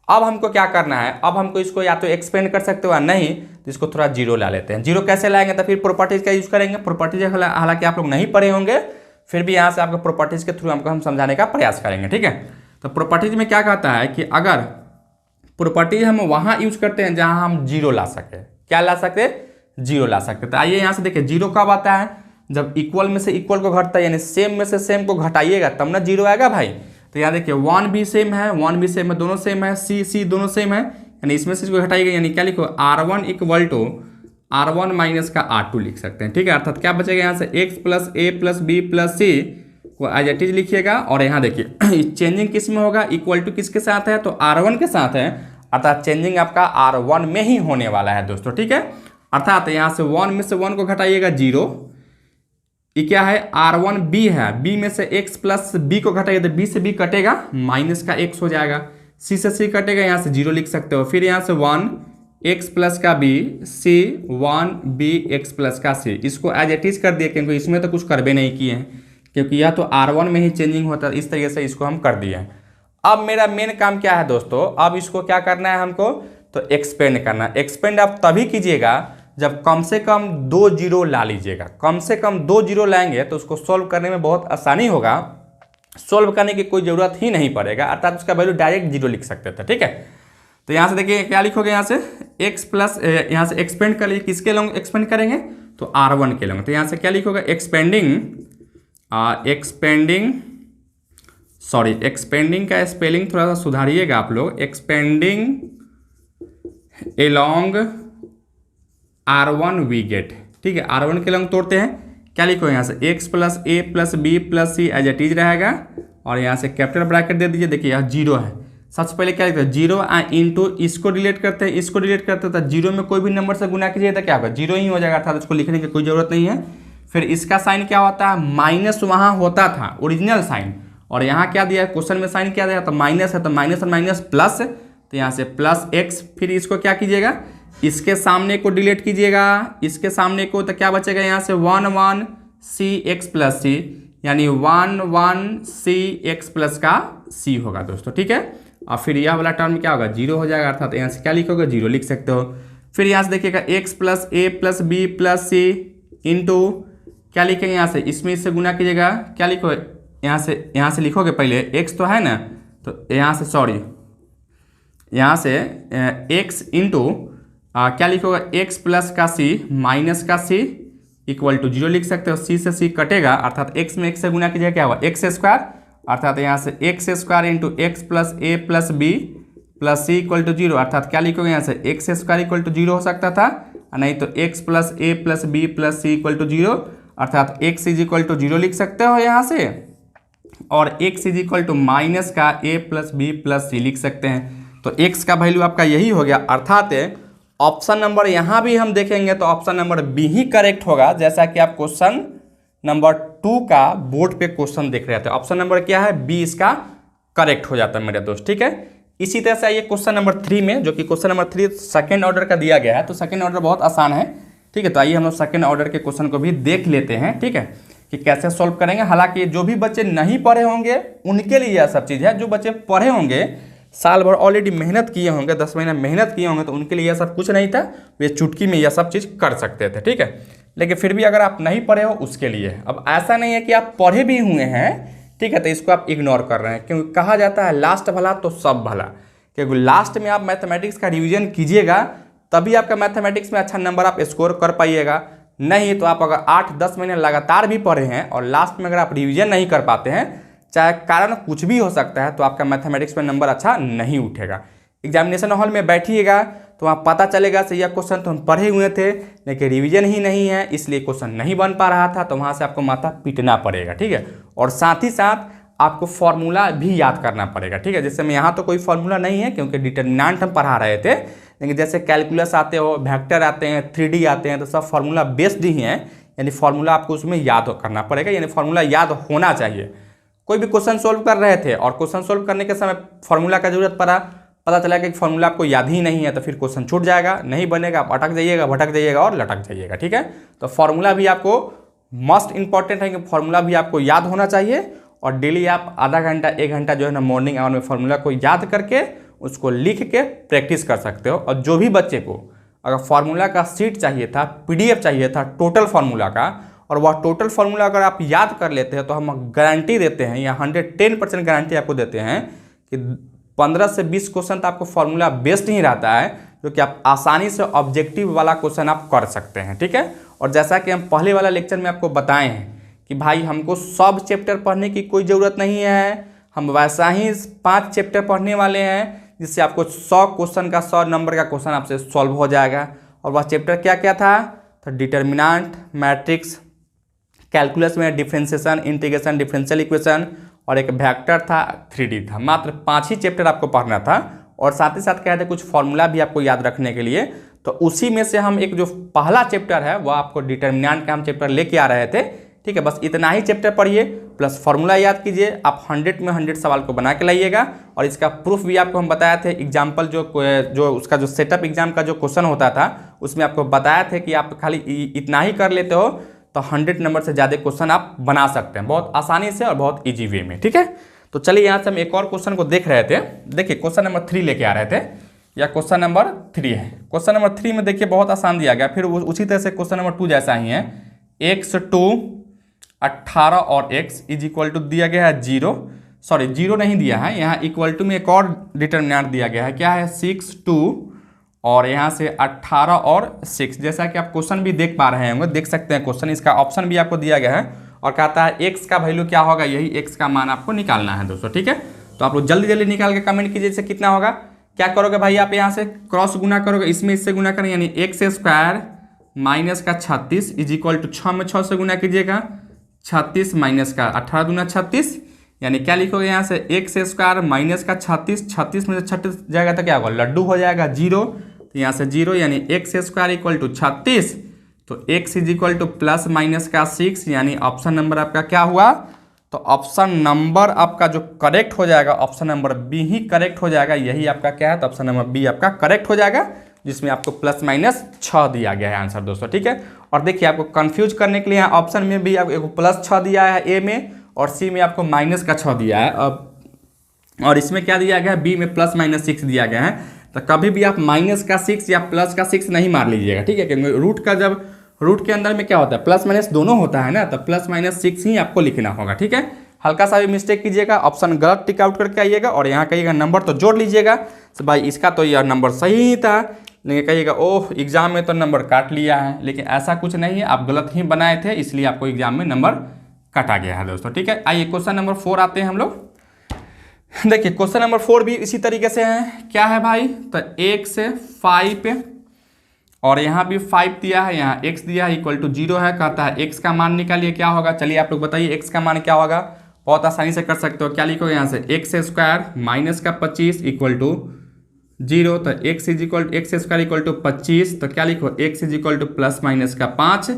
अब हमको क्या करना है, अब हमको इसको या तो एक्सपेंड कर सकते हो या नहीं, तो इसको थोड़ा 0 ला लेते हैं। 0 कैसे लाएंगे, तो फिर प्रॉपर्टीज का यूज करेंगे। प्रॉपर्टीज हालांकि आप लोग नहीं पढ़े होंगे, फिर भी यहाँ से आपको प्रॉपर्टीज के थ्रू हमको हम समझाने का प्रयास करेंगे, ठीक है। तो प्रॉपर्टीज में क्या कहता है कि अगर प्रॉपर्टीज हम वहाँ यूज करते हैं जहाँ हम 0 ला सके, क्या ला सकते, 0 ला सकते। तो आइए यहाँ से देखिए 0 कब आता है, जब इक्वल में से इक्वल को घटता है, यानी सेम में से सेम को घटाइएगा तब ना 0 आएगा भाई। तो यहाँ देखिए 1 भी सेम है, 1 भी सेम है, दोनों सेम है, सी दोनों सेम है, यानी इसमें से इसको घटाइएगा, यानी क्या लिखो, R1 equal to R1 minus का R2 लिख सकते हैं, ठीक है। अर्थात क्या बचेगा, यहाँ से x plus A plus B plus सी को एज इट इज लिखिएगा। और यहाँ देखिए चेंजिंग किस में होगा, इक्वल टू किसके साथ है, तो R1 के साथ है, अर्थात चेंजिंग आपका R1 में ही होने वाला है दोस्तों, ठीक है। अर्थात यहाँ से 1 में से 1 को घटाइएगा 0, ये क्या है, R1 B है, B में से x प्लस बी को घटाइए तो b से b कटेगा, माइनस का x हो जाएगा, c से c कटेगा, यहाँ से 0 लिख सकते हो। फिर यहाँ से 1 x प्लस का b, c 1 b x plus का c, इसको एज इट इज कर दिए क्योंकि इसमें तो कुछ करबे नहीं किए हैं, क्योंकि यह तो R1 में ही चेंजिंग होता है। इस तरीके से इसको हम कर दिए। अब मेरा मेन काम क्या है दोस्तों, अब इसको क्या करना है हमको, तो एक्सपेंड करना है। एक्सपेंड आप तभी कीजिएगा जब कम से कम 2 0 ला लीजिएगा। कम से कम 2 0 लाएंगे तो उसको सोल्व करने में बहुत आसानी होगा, सोल्व करने की कोई ज़रूरत ही नहीं पड़ेगा, अर्थात उसका वैल्यू डायरेक्ट 0 लिख सकते थे, ठीक है। तो यहाँ से देखिए क्या लिखोगे, यहाँ से x प्लस, यहाँ से एक्सपेंड कर लीजिए, किसके लोग एक्सपेंड करेंगे, तो R1 के लोग। तो यहाँ से क्या लिखोगे, एक्सपेंडिंग का स्पेलिंग थोड़ा सा सुधारिएगा आप लोग, expanding along R1 we get, ठीक है। R1 के लंग तोड़ते हैं, क्या लिखो, यहाँ से x plus A plus B plus C as it is रहेगा, और यहाँ से कैपिटल ब्रैकेट दे दीजिए। देखिए यहाँ 0 है, सबसे पहले क्या लिखते हैं, 0 इंटू इसको डिलीट करते हैं, इसको डिलीट करते हैं, तो 0 में कोई भी नंबर से गुना कीजिए तो क्या होगा, 0 ही हो जाएगा, अर्थात उसको लिखने की कोई ज़रूरत नहीं है। फिर इसका साइन क्या होता है, माइनस वहाँ होता था ओरिजिनल साइन, और यहाँ क्या दिया है क्वेश्चन में साइन क्या दिया, तो माइनस है, तो माइनस और माइनस प्लस, तो यहाँ से प्लस x। फिर इसको क्या कीजिएगा, इसके सामने को डिलीट कीजिएगा, इसके सामने को, तो क्या बचेगा, यहाँ से 1 1 c x प्लस सी, यानी 1 1 c x प्लस का c होगा दोस्तों, ठीक है। और फिर यह वाला टर्म क्या होगा, 0 हो जाएगा, अर्थात यहाँ से क्या लिखोगे, 0 लिख सकते हो। फिर यहाँ से देखिएगा x plus A plus B plus C into क्या लिखेंगे, यहाँ से इसमें इससे गुना कीजिएगा, क्या लिखो, यहाँ से लिखोगे, पहले x तो है ना, तो यहाँ से यहाँ से x इंटू क्या लिखोगे, x प्लस का c माइनस का c इक्वल टू 0 लिख सकते हो। सी से सी कटेगा अर्थात एक्स में एक्स से गुना कीजिए, क्या हुआ एक्स स्क्वायर, अर्थात यहाँ से X square into X plus A plus B plus C equal to 0, अर्थात क्या लिखोगे यहाँ से एक्स स्क्वायर इक्वल टू 0 हो सकता था, नहीं तो X plus A plus B plus C equal to 0, अर्थात एक्स इज इक्वल टू 0 लिख सकते हो यहाँ से, और X is equal to minus का A plus B plus C लिख सकते हैं। तो एक्स का वैल्यू आपका यही हो गया, अर्थात ऑप्शन नंबर यहाँ भी हम देखेंगे तो ऑप्शन नंबर बी ही करेक्ट होगा, जैसा कि आप क्वेश्चन नंबर 2 का बोर्ड पे क्वेश्चन देख रहे थे। ऑप्शन नंबर क्या है, बी इसका करेक्ट हो जाता है मेरे दोस्त, ठीक है। इसी तरह से आइए क्वेश्चन नंबर 3 में, जो कि क्वेश्चन नंबर 3 सेकंड ऑर्डर का दिया गया है। तो सेकंड ऑर्डर बहुत आसान है, ठीक है। तो आइए हम लोग सेकंड ऑर्डर के क्वेश्चन को भी देख लेते हैं, ठीक है, कि कैसे सॉल्व करेंगे। हालांकि जो भी बच्चे नहीं पढ़े होंगे उनके लिए यह सब चीज़ है, जो बच्चे पढ़े होंगे साल भर ऑलरेडी मेहनत किए होंगे, 10 महीना मेहनत किए होंगे, तो उनके लिए यह सब कुछ नहीं था, वे चुटकी में यह सब चीज़ कर सकते थे, ठीक है। लेकिन फिर भी अगर आप नहीं पढ़े हो उसके लिए, अब ऐसा नहीं है कि आप पढ़े भी हुए हैं, ठीक है, तो इसको आप इग्नोर कर रहे हैं, क्योंकि कहा जाता है लास्ट भला तो सब भला, क्योंकि लास्ट में आप मैथमेटिक्स का रिवीजन कीजिएगा तभी आपका मैथमेटिक्स में अच्छा नंबर आप स्कोर कर पाइएगा। नहीं तो आप अगर 8-10 महीने लगातार भी पढ़े हैं और लास्ट में अगर आप रिवीजन नहीं कर पाते हैं, चाहे कारण कुछ भी हो सकता है, तो आपका मैथमेटिक्स में नंबर अच्छा नहीं उठेगा। एग्जामिनेशन हॉल में बैठिएगा तो वहाँ पता चलेगा सही, यह क्वेश्चन तो हम पढ़े हुए थे लेकिन रिवीजन ही नहीं है, इसलिए क्वेश्चन नहीं बन पा रहा था, तो वहाँ से आपको माथा पीटना पड़ेगा, ठीक है। और साथ ही साथ आपको फॉर्मूला भी याद करना पड़ेगा, ठीक है। जैसे में यहाँ तो कोई फॉर्मूला नहीं है क्योंकि डिटरमिनेंट हम पढ़ा रहे थे, लेकिन जैसे कैलकुलस आते हो, वेक्टर आते हैं, 3D आते हैं, तो सब फार्मूला बेस्ड ही हैं, यानी फार्मूला आपको उसमें याद करना पड़ेगा, यानी फार्मूला याद होना चाहिए। कोई भी क्वेश्चन सोल्व कर रहे थे और क्वेश्चन सोल्व करने के समय फार्मूला का जरूरत पड़ा, पता चला कि फार्मूला आपको याद ही नहीं है, तो फिर क्वेश्चन छूट जाएगा, नहीं बनेगा, आप अटक जाइएगा, भटक जाइएगा और लटक जाइएगा, ठीक है। तो फार्मूला भी आपको मस्ट इंपॉर्टेंट है कि फार्मूला भी आपको याद होना चाहिए, और डेली आप आधा घंटा 1 घंटा जो है ना मॉर्निंग आवर में फार्मूला को याद करके उसको लिख के प्रैक्टिस कर सकते हो। और जो भी बच्चे को अगर फार्मूला का सीट चाहिए था, PDF चाहिए था टोटल फार्मूला का, और वह टोटल फार्मूला अगर आप याद कर लेते हैं तो हम गारंटी देते हैं, या 110% गारंटी आपको देते हैं कि 15 से 20 क्वेश्चन तो आपको फार्मूला बेस्ड ही रहता है, जो कि आप आसानी से ऑब्जेक्टिव वाला क्वेश्चन आप कर सकते हैं, ठीक है। और जैसा कि हम पहले वाला लेक्चर में आपको बताए हैं कि भाई हमको सब चैप्टर पढ़ने की कोई ज़रूरत नहीं है, हम वैसा ही 5 चैप्टर पढ़ने वाले हैं जिससे आपको 100 क्वेश्चन का 100 नंबर का क्वेश्चन आपसे सॉल्व हो जाएगा। और वह चैप्टर क्या क्या था, तो डिटर्मिनेंट, मैट्रिक्स, कैलकुलस में डिफरेंशिएशन, इंटीग्रेशन, डिफरेंशियल इक्वेशन, और एक वेक्टर था, 3D था। मात्र 5 ही चैप्टर आपको पढ़ना था, और साथ ही साथ क्या है कुछ फॉर्मूला भी आपको याद रखने के लिए। तो उसी में से हम एक जो पहला चैप्टर है वह आपको डिटर्मिनेंट का हम चैप्टर लेके आ रहे थे, ठीक है। बस इतना ही चैप्टर पढ़िए प्लस फार्मूला याद कीजिए, आप 100 में 100 सवाल को बना के लाइएगा। और इसका प्रूफ भी आपको हम बताए थे, एग्जाम्पल जो उसका जो सेटअप एग्जाम का जो क्वेश्चन होता था उसमें आपको बताया थे कि आप खाली इतना ही कर लेते हो तो 100 नंबर से ज़्यादा क्वेश्चन आप बना सकते हैं बहुत आसानी से और बहुत ईजी वे में, ठीक है। तो चलिए यहाँ से हम एक और क्वेश्चन को देख रहे थे। देखिए क्वेश्चन नंबर 3 लेके आ रहे थे, या क्वेश्चन नंबर 3 है। क्वेश्चन नंबर 3 में देखिए बहुत आसान दिया गया, फिर उसी तरह से क्वेश्चन नंबर 2 जैसा ही है। x2 18 और x इज इक्वल टू दिया गया है 0, सॉरी 0 नहीं दिया है, यहाँ इक्वल टू में एक और डिटर्मिनेंट दिया गया है, क्या है 6 2, और यहाँ से 18 और 6। जैसा कि आप क्वेश्चन भी देख पा रहे होंगे, देख सकते हैं क्वेश्चन, इसका ऑप्शन भी आपको दिया गया है और कहता है x का वैल्यू क्या होगा, यही x का मान आपको निकालना है दोस्तों, ठीक है। तो आप लोग जल्दी जल्दी निकाल के कमेंट कीजिए इससे कितना होगा। क्या करोगे भाई, आप यहाँ से क्रॉस गुना करोगे, इसमें इससे गुना करें, यानी x स्क्वायर माइनस का 36 इज इक्वल टू 6 में 6 से गुना कीजिएगा, 36 माइनस का 18 दूना 36, यानी क्या लिखोगे यहाँ से x स्क्वायर माइनस का 36, 36 में से 36 जाएगा तो क्या होगा, लड्डू हो जाएगा 0, तो यहाँ से 0, यानी x स्क्वायर इक्वल टू 36, तो x is equal two plus minus का 6, यानी ऑप्शन नंबर आपका क्या हुआ, तो ऑप्शन नंबर आपका जो करेक्ट हो जाएगा, ऑप्शन नंबर बी ही करेक्ट हो जाएगा। यही आपका क्या है, तो ऑप्शन नंबर बी आपका करेक्ट हो जाएगा, जिसमें आपको प्लस माइनस 6 दिया गया है आंसर दोस्तों, ठीक है। और देखिए आपको कंफ्यूज करने के लिए यहाँ ऑप्शन में भी आपको प्लस 6 दिया है ए में, और सी में आपको माइनस का 6 दिया है, और इसमें क्या दिया गया है, बी में प्लस माइनस 6 दिया गया है। तो कभी भी आप माइनस का 6 या प्लस का 6 नहीं मार लीजिएगा, ठीक है, क्योंकि रूट का जब रूट के अंदर में क्या होता है, प्लस माइनस दोनों होता है ना, तो प्लस माइनस 6 ही आपको लिखना होगा, ठीक है। हल्का सा भी मिस्टेक कीजिएगा, ऑप्शन गलत टिक आउट करके आइएगा और यहाँ कहिएगा नंबर तो जोड़ लीजिएगा, तो भाई इसका तो यह नंबर सही ही था, लेकिन कहिएगा ओह एग्जाम में तो नंबर काट लिया है, लेकिन ऐसा कुछ नहीं है, आप गलत ही बनाए थे इसलिए आपको एग्जाम में नंबर काटा गया है दोस्तों। ठीक है, आइए क्वेश्चन नंबर 4 आते हैं हम लोग। देखिए क्वेश्चन नंबर 4 भी इसी तरीके से है। क्या है भाई, तो 1 से 5 और यहाँ भी 5 दिया है, यहाँ x दिया है इक्वल टू 0 है। कहता है x का मान निकालिए, क्या होगा, चलिए आप लोग बताइए x का मान क्या होगा। बहुत आसानी से कर सकते हो, क्या लिखोगे यहाँ से x स्क्वायर माइनस का 25 इक्वल टू 0, तो x स्क्वायर इक्वल टू 25, तो क्या लिखो x is equal two plus minus का 5।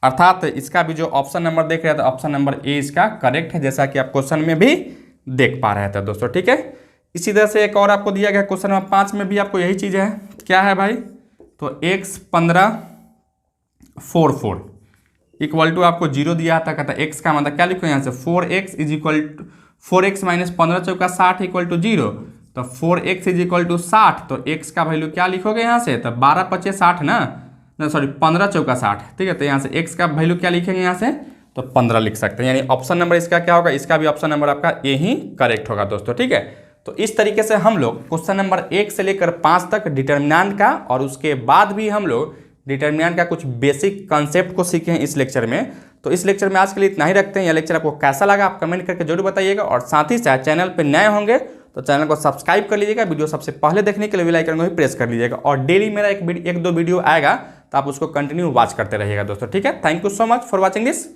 अर्थात इसका भी जो ऑप्शन नंबर देख रहे थे, ऑप्शन नंबर ए इसका करेक्ट है, जैसा कि आप क्वेश्चन में भी देख पा रहे थे दोस्तों। ठीक है, इसी तरह से एक और आपको दिया गया क्वेश्चन नंबर 5 में भी आपको यही चीज़ है। क्या है भाई, तो x 15 4 4 इक्वल टू आपको 0 दिया था। कहता है x का मतलब क्या लिखो यहाँ से 4x is equal to 4x minus 15 चौका 60 इक्वल टू 0, तो 4x इज इक्वल टू 60, तो x का वैल्यू क्या लिखोगे यहाँ से, तो 12 25 60 ना, सॉरी 15 चौका 60। ठीक है, तो यहाँ से x का वैल्यू क्या लिखेंगे यहाँ से, तो 15 लिख सकते हैं। यानी ऑप्शन नंबर इसका क्या होगा, इसका भी ऑप्शन नंबर आपका ए ही करेक्ट होगा दोस्तों। ठीक है, तो इस तरीके से हम लोग क्वेश्चन नंबर 1 से लेकर 5 तक डिटर्मिनेंट का, और उसके बाद भी हम लोग डिटर्मिनेंट का कुछ बेसिक कंसेप्ट को सीखे हैं इस लेक्चर में। तो इस लेक्चर में आज के लिए इतना ही रखते हैं। यह लेक्चर आपको कैसा लगा आप कमेंट करके जरूर बताइएगा, और साथ ही साथ चैनल पर नए होंगे तो चैनल को सब्सक्राइब कर लीजिएगा। वीडियो सबसे पहले देखने के लिए बेल आइकन को भी प्रेस कर लीजिएगा, और डेली मेरा एक दो वीडियो आएगा तो आप उसको कंटिन्यू वॉच करते रहिएगा दोस्तों। ठीक है, thank you so much for watching this.